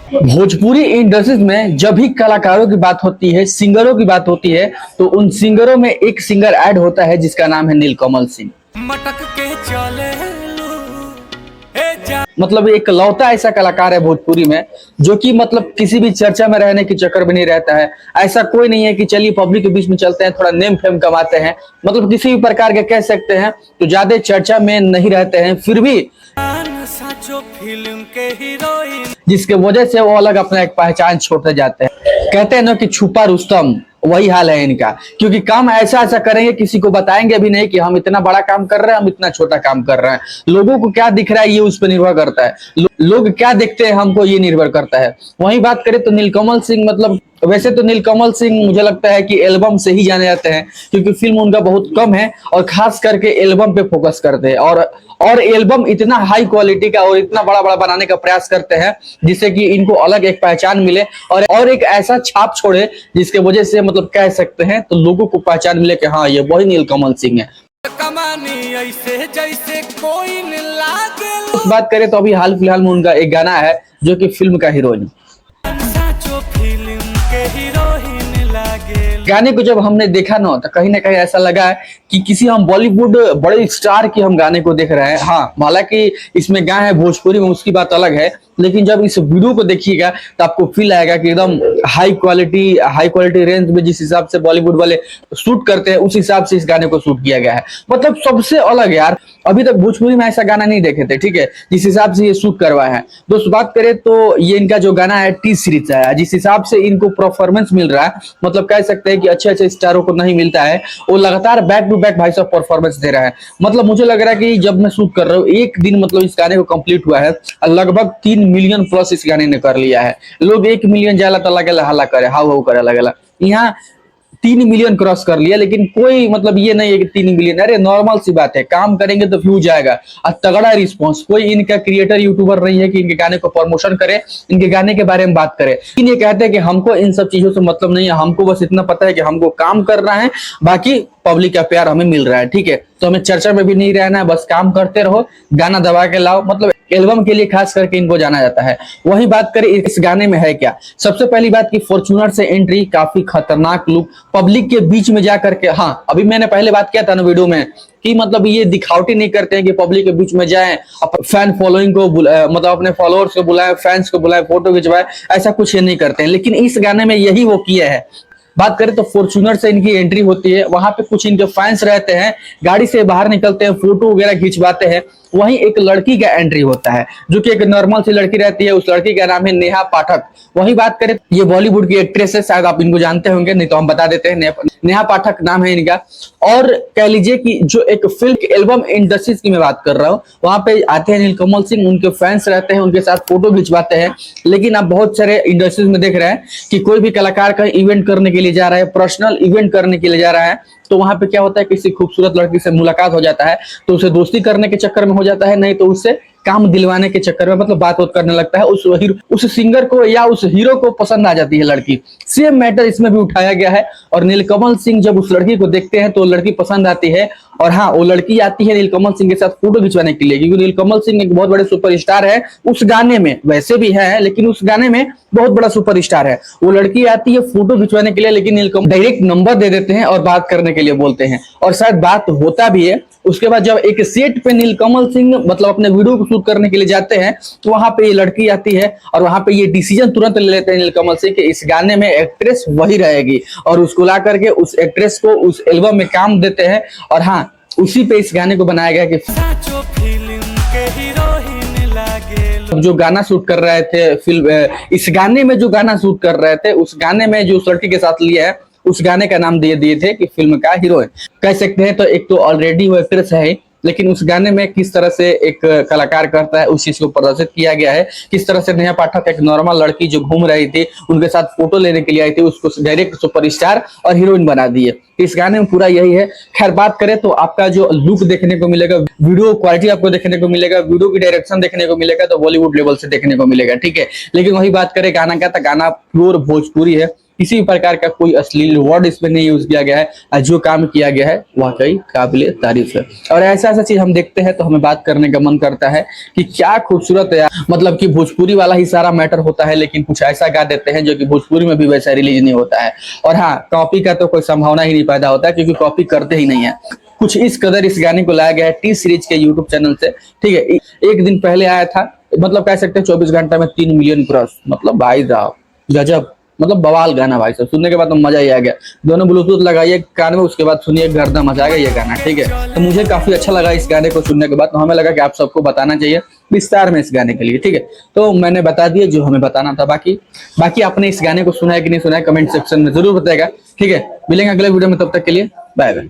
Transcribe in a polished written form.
Bhojpuri industries में जब भी कलाकारों की बात होती है, सिंगरों की बात होती है, तो उन सिंगरों में एक सिंगर ऐड होता है जिसका नाम है नीलकमल सिंह। मटक के चले मतलब एक लौता ऐसा कलाकार है भोजपुरी में जो कि मतलब किसी भी चर्चा में रहने के चक्कर में नहीं रहता है। ऐसा कोई नहीं है कि चलिए पब्लिक के बीच में चलते हैं, थोड़ा नेम फेम कमाते हैं, मतलब किसी भी प्रकार के कह सकते हैं, तो ज्यादा चर्चा में नहीं रहते हैं, फिर भी साचो फिल्म के हीरोइन जिसके वजह से वो अलग अपना एक पहचान छोड़ते जाते हैं। कहते हैं ना कि छुपा रुस्तम, वही हाल है इनका। क्योंकि काम ऐसा ऐसा करेंगे, किसी को बताएंगे भी नहीं कि हम इतना बड़ा काम कर रहे हैं, हम इतना छोटा काम कर रहे हैं। लोगों को क्या दिख रहा है ये उस पर निर्भर करता है, लोग क्या देखते हैं हमको ये निर्भर करता है। वहीं बात करें तो नीलकमल सिंह, मतलब वैसे तो नीलकमल सिंह मुझे लगता है कि एल्बम से ही जाने जाते हैं, क्योंकि फिल्म उनका बहुत कम है और खास करके एल्बम पे फोकस करते हैं। और एल्बम इतना हाई क्वालिटी का और इतना बड़ा बड़ा बनाने का प्रयास करते हैं जिससे कि इनको अलग एक पहचान मिले और एक ऐसा छाप छोड़े जिसके वजह से मतलब कह सकते हैं तो लोगों को पहचान मिले कि हाँ ये वही नीलकमल सिंह है। कमानी ऐसे जैसे कोई न लागे उस बात करें तो अभी हाल फिलहाल में उनका एक गाना है जो कि फिल्म का हीरोइन। साचो फिल्म के हीरोइन लागे गाने को जब हमने देखा ना कहीं ऐसा लगा है कि किसी हम बॉलीवुड बड़े स्टार की हम गाने को देख रहे हैं। हाँ, हालांकि इसमें गाना है भोजपुरी में, उसकी बात अलग है, लेकिन जब इस वीडियो को देखिएगा तो आपको फील आएगा कि एकदम हाई क्वालिटी रेंज में जिस हिसाब से बॉलीवुड वाले शूट करते हैं उस हिसाब से इस गाने को शूट किया गया है। मतलब सबसे अलग यार, अभी तक भोजपुरी में ऐसा गाना नहीं देखे थे, ठीक है, जिस हिसाब से ये शूट करवाया है। दोस्त बात करें तो ये इनका जो गाना है टी सीरीज का है, जिस हिसाब से इनको परफॉर्मेंस मिल रहा है, मतलब कह सकते हैं कि अच्छे अच्छे स्टारों को नहीं मिलता है, वो लगातार बैक टू बैक भाई साहब परफॉर्मेंस दे रहा है। मतलब मुझे लग रहा है कि जब मैं शूट कर रहा हूँ एक दिन मतलब इस गाने को कंप्लीट हुआ है, लगभग 3 मिलियन प्लस इस गाने ने कर लिया है। लोग 1 मिलियन जाला तो लगे हल्ला करे, हाउ करे लगे, यहाँ 3 मिलियन क्रॉस कर लिया। लेकिन कोई मतलब ये नहीं है कि 3 मिलियन, अरे नॉर्मल सी बात है, काम करेंगे तो व्यूज आएगा और तगड़ा रिस्पॉन्स। कोई इनका क्रिएटर यूट्यूबर नहीं है कि इनके गाने को प्रमोशन करे, इनके गाने के बारे में बात करे। लेकिन ये कहते हैं कि हमको इन सब चीजों से मतलब नहीं है, हमको बस इतना पता है कि हमको काम करना है, बाकी पब्लिक का प्यार हमें मिल रहा है, ठीक है, तो हमें चर्चा में भी नहीं रहना है, बस काम करते रहो, गाना दबा के लाओ। मतलब एल्बम के लिए खास करके इनको जाना जाता है। वही बात करें इस गाने में है क्या, सबसे पहली बात की फॉर्च्यूनर से एंट्री, काफी खतरनाक लुक, पब्लिक के बीच में जाकर के। हाँ, अभी मैंने पहले बात किया था ना वीडियो में कि मतलब ये दिखावटी नहीं करते हैं कि पब्लिक के बीच में जाएं, फैन फॉलोइंग को मतलब अपने फॉलोअर्स को बुलाए, फैंस को बुलाए, फोटो खिंचवाए, ऐसा कुछ ये नहीं करते हैं। लेकिन इस गाने में यही वो किया है। बात करें तो फॉर्च्यूनर से इनकी एंट्री होती है, वहां पे कुछ इनके फैंस रहते हैं, गाड़ी से बाहर निकलते हैं, फोटो वगैरह खिंचवाते हैं। वहीं एक लड़की का एंट्री होता है जो कि एक नॉर्मल सी लड़की रहती है, उस लड़की का नाम है नेहा पाठक। वही बात करें, ये बॉलीवुड की एक्ट्रेस है, शायद आप इनको जानते होंगे, नहीं तो हम बता देते हैं, नेहा पाठक नाम है इनका। और कह लीजिए कि जो एक फिल्म एल्बम इंडस्ट्रीज की मैं बात कर रहा हूँ, वहां पे आते हैं नीलकमल सिंह, उनके फैंस रहते हैं, उनके साथ फोटो खिंचवाते हैं। लेकिन आप बहुत सारे इंडस्ट्रीज में देख रहे हैं कि कोई भी कलाकार का इवेंट करने के लिए जा रहा है, पर्सनल इवेंट करने के लिए जा रहा है, तो वहां पे क्या होता है, किसी खूबसूरत लड़की से मुलाकात हो जाता है तो उसे दोस्ती करने के चक्कर में हो जाता है, नहीं तो उससे काम दिलवाने के चक्कर में मतलब बात करने लगता है, उस सिंगर को या उस हीरो को पसंद आ जाती है लड़की। सेम मैटर इसमें भी उठाया गया है और नीलकमल सिंह जब उस लड़की को देखते हैं तो लड़की पसंद आती है। और हाँ, वो लड़की आती है नीलकमल सिंह के साथ फोटो खिंचवाने के लिए, क्योंकि नीलकमल सिंह एक बहुत बड़े सुपरस्टार है उस गाने में, वैसे भी है लेकिन उस गाने में बहुत बड़ा सुपरस्टार है। वो लड़की आती है फोटो खिंचवाने के लिए, लेकिन नीलकमल डायरेक्ट नंबर दे देते हैं और बात करने के लिए बोलते हैं, और शायद बात होता भी है। उसके बाद जब एक सेट पे नीलकमल सिंह मतलब अपने वीडियो को शूट करने के लिए जाते हैं तो वहां पे ये लड़की आती है और वहां पे ये डिसीजन तुरंत ले लेते हैं नीलकमल सिंह कि इस गाने में एक्ट्रेस वही रहेगी, और उसको ला करके उस एक्ट्रेस को उस एल्बम में काम देते हैं। और हाँ, उसी पे इस गाने को बनाया गया कि साचो फिल्म के हीरोइन लागे जो गाना शूट कर रहे थे फिल्म, इस गाने में जो गाना शूट कर रहे थे उस गाने में जो उस लड़की के साथ लिया है उस गाने का नाम दे दिए थे कि फिल्म का हीरोइन कह सकते हैं। तो एक तो ऑलरेडी वो एक्ट्रेस है, लेकिन उस गाने में किस तरह से एक कलाकार करता है उस चीज को प्रदर्शित किया गया है। किस तरह से नेहा पाठक एक नॉर्मल लड़की जो घूम रही थी, उनके साथ फोटो लेने के लिए आई थी, उसको डायरेक्ट सुपरस्टार और हीरोइन बना दिए। इस गाने में पूरा यही है। खैर, बात करें तो आपका जो लुक देखने को मिलेगा, वीडियो क्वालिटी आपको देखने को मिलेगा, वीडियो की डायरेक्शन देखने को मिलेगा, तो बॉलीवुड लेवल से देखने को मिलेगा, ठीक है। लेकिन वही बात करें गाना का, तो गाना प्योर भोजपुरी है, किसी भी प्रकार का कोई अश्लील वर्ड इसमें नहीं यूज किया गया है और जो काम किया गया है वाकई काबिल तारीफ है। और ऐसा ऐसा चीज हम देखते हैं तो हमें बात करने का मन करता है कि क्या खूबसूरत है, मतलब कि भोजपुरी वाला ही सारा मैटर होता है, लेकिन कुछ ऐसा गा देते हैं जो कि भोजपुरी में भी वैसा रिलीज नहीं होता है। और हाँ, कॉपी का तो कोई संभावना ही नहीं पैदा होता है, क्योंकि कॉपी करते ही नहीं है। कुछ इस कदर इस गाने को लाया गया है टी सीरीज के यूट्यूब चैनल से, ठीक है। एक दिन पहले आया था, मतलब कह सकते हैं 24 घंटा में 3 मिलियन क्रॉस, मतलब भाई साहब गजब, मतलब बवाल गाना भाई साहब। सुनने के बाद तो मजा ही आ गया। दोनों ब्लूटूथ लगाइए कान में, उसके बाद सुनिए, गर्दा मचाएगा ये गाना, ठीक है। तो मुझे काफी अच्छा लगा इस गाने को सुनने के बाद, तो हमें लगा कि आप सबको बताना चाहिए विस्तार में इस गाने के लिए, ठीक है। तो मैंने बता दिया जो हमें बताना था। बाकी आपने इस गाने को सुना है कि नहीं सुना है, कमेंट सेक्शन में जरूर बताएगा, ठीक है। मिलेंगे अगले वीडियो में, तब तक के लिए बाय बाय।